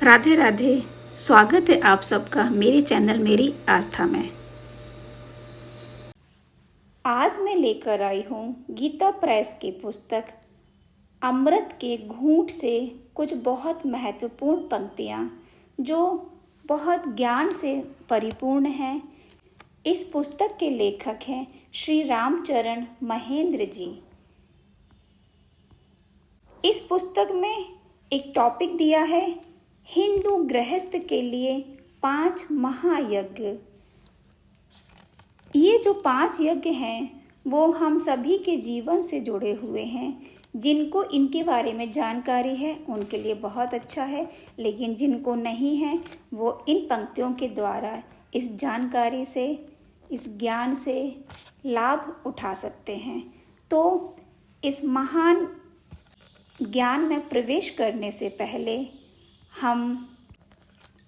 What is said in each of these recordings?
राधे राधे। स्वागत है आप सबका मेरे चैनल मेरी आस्था में। आज मैं लेकर आई हूँ गीता प्रेस की पुस्तक अमृत के घूंट से कुछ बहुत महत्वपूर्ण पंक्तियाँ जो बहुत ज्ञान से परिपूर्ण हैं। इस पुस्तक के लेखक हैं श्री रामचरण महेंद्र जी। इस पुस्तक में एक टॉपिक दिया है, हिंदू गृहस्थ के लिए 5 महायज्ञ। ये जो 5 यज्ञ हैं वो हम सभी के जीवन से जुड़े हुए हैं। जिनको इनके बारे में जानकारी है उनके लिए बहुत अच्छा है, लेकिन जिनको नहीं है वो इन पंक्तियों के द्वारा इस जानकारी से, इस ज्ञान से लाभ उठा सकते हैं। तो इस महान ज्ञान में प्रवेश करने से पहले हम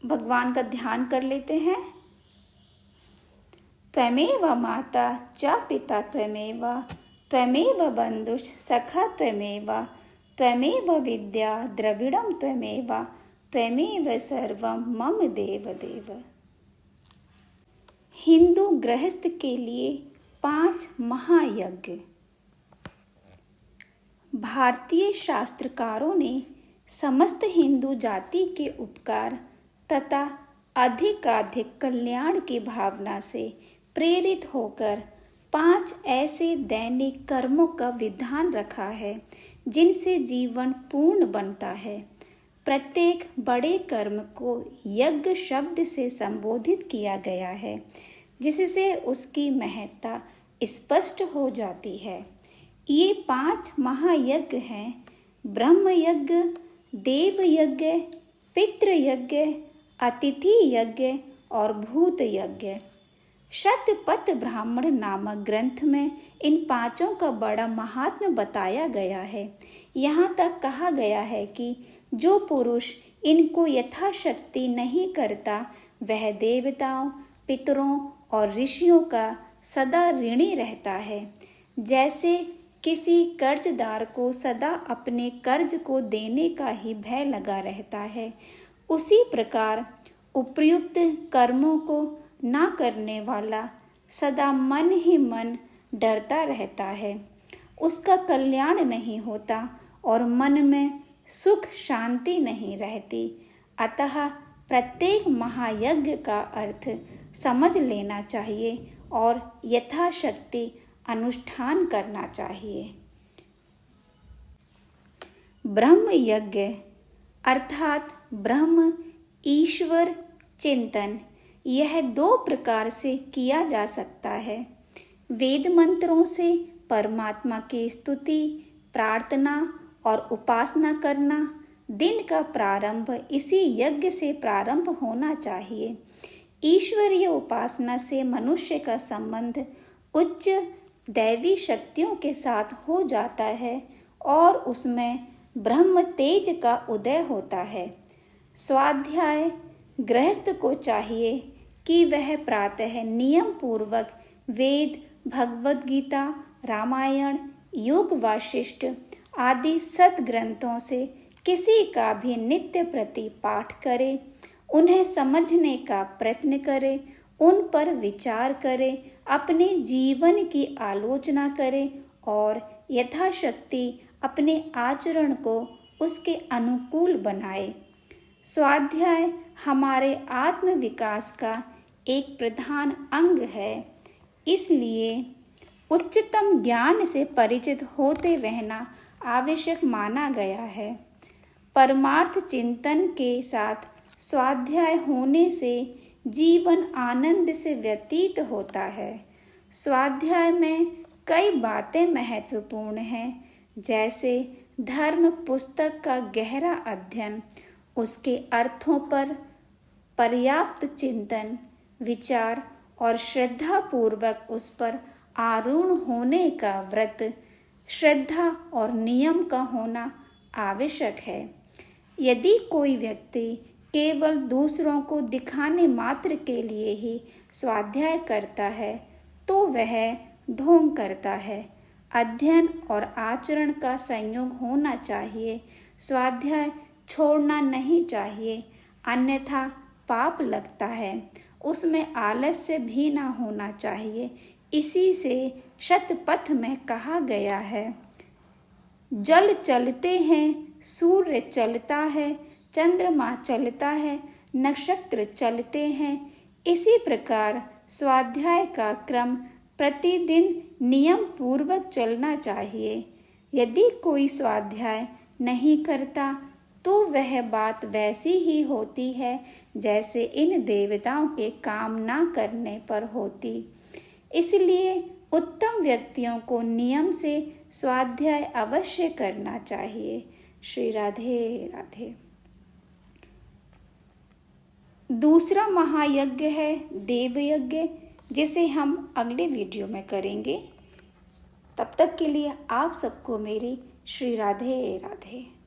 भगवान का ध्यान कर लेते हैं। त्वमेव माता च पिता त्वमेव, त्वमेव बंधुश्च सखा त्वमेव, त्वमेव विद्या द्रविड़ं त्वमेव, त्वमेव सर्वं मम देव देव। हिंदू गृहस्थ के लिए 5 महायज्ञ। भारतीय शास्त्रकारों ने समस्त हिंदू जाति के उपकार तथा अधिकाधिक कल्याण की भावना से प्रेरित होकर 5 ऐसे दैनिक कर्मों का विधान रखा है जिनसे जीवन पूर्ण बनता है। प्रत्येक बड़े कर्म को यज्ञ शब्द से संबोधित किया गया है, जिससे उसकी महत्ता स्पष्ट हो जाती है। ये 5 महायज्ञ हैं: ब्रह्म यज्ञ, देव यज्ञ, पितृ यज्ञ, अतिथि यज्ञ और भूत यज्ञ। शतपथ ब्राह्मण नामक ग्रंथ में इन 5 का बड़ा महात्म्य बताया गया है। यहाँ तक कहा गया है कि जो पुरुष इनको यथाशक्ति नहीं करता वह देवताओं, पितरों और ऋषियों का सदा ऋणी रहता है। जैसे किसी कर्जदार को सदा अपने कर्ज को देने का ही भय लगा रहता है, उसी प्रकार उपर्युक्त कर्मों को ना करने वाला सदा मन ही मन डरता रहता है। उसका कल्याण नहीं होता और मन में सुख शांति नहीं रहती। अतः प्रत्येक महायज्ञ का अर्थ समझ लेना चाहिए और यथाशक्ति अनुष्ठान करना चाहिए। ब्रह्म यज्ञ अर्थात ब्रह्म ईश्वर चिंतन, यह 2 प्रकार से किया जा सकता है। वेद मंत्रों से परमात्मा की स्तुति, प्रार्थना और उपासना करना। दिन का प्रारंभ इसी यज्ञ से प्रारंभ होना चाहिए। ईश्वरीय उपासना से मनुष्य का संबंध उच्च दैवी शक्तियों के साथ हो जाता है और उसमें ब्रह्म तेज का उदय होता है। स्वाध्याय गृहस्थ को चाहिए कि वह प्रातः नियम पूर्वक वेद, भगवद गीता, रामायण, योग वाशिष्ठ आदि सद्ग्रंथों से किसी का भी नित्य प्रति पाठ करे, उन्हें समझने का प्रयत्न करे, उन पर विचार करे, अपने जीवन की आलोचना करे और यथाशक्ति अपने आचरण को उसके अनुकूल बनाए। स्वाध्याय हमारे आत्म विकास का एक प्रधान अंग है, इसलिए उच्चतम ज्ञान से परिचित होते रहना आवश्यक माना गया है। परमार्थ चिंतन के साथ स्वाध्याय होने से जीवन आनंद से व्यतीत होता है। स्वाध्याय में कई बातें महत्वपूर्ण हैं, जैसे धर्म पुस्तक का गहरा अध्ययन, उसके अर्थों पर पर्याप्त चिंतन, विचार और श्रद्धापूर्वक उस पर आरूढ़ होने का व्रत, श्रद्धा और नियम का होना आवश्यक है। यदि कोई व्यक्ति केवल दूसरों को दिखाने मात्र के लिए ही स्वाध्याय करता है तो वह ढोंग करता है। अध्ययन और आचरण का संयोग होना चाहिए। स्वाध्याय छोड़ना नहीं चाहिए। अन्यथा पाप लगता है। उसमें आलस्य भी ना होना चाहिए। इसी से शतपथ में कहा गया है, जल चलते हैं, सूर्य चलता है, चंद्रमा चलता है, नक्षत्र चलते हैं। इसी प्रकार स्वाध्याय का क्रम प्रतिदिन नियम पूर्वक चलना चाहिए। यदि कोई स्वाध्याय नहीं करता तो वह बात वैसी ही होती है जैसे इन देवताओं के काम ना करने पर होती। इसलिए उत्तम व्यक्तियों को नियम से स्वाध्याय अवश्य करना चाहिए। श्री राधे राधे। दूसरा महायज्ञ है देवयज्ञ, जिसे हम अगले वीडियो में करेंगे। तब तक के लिए आप सबको मेरी श्री राधे राधे।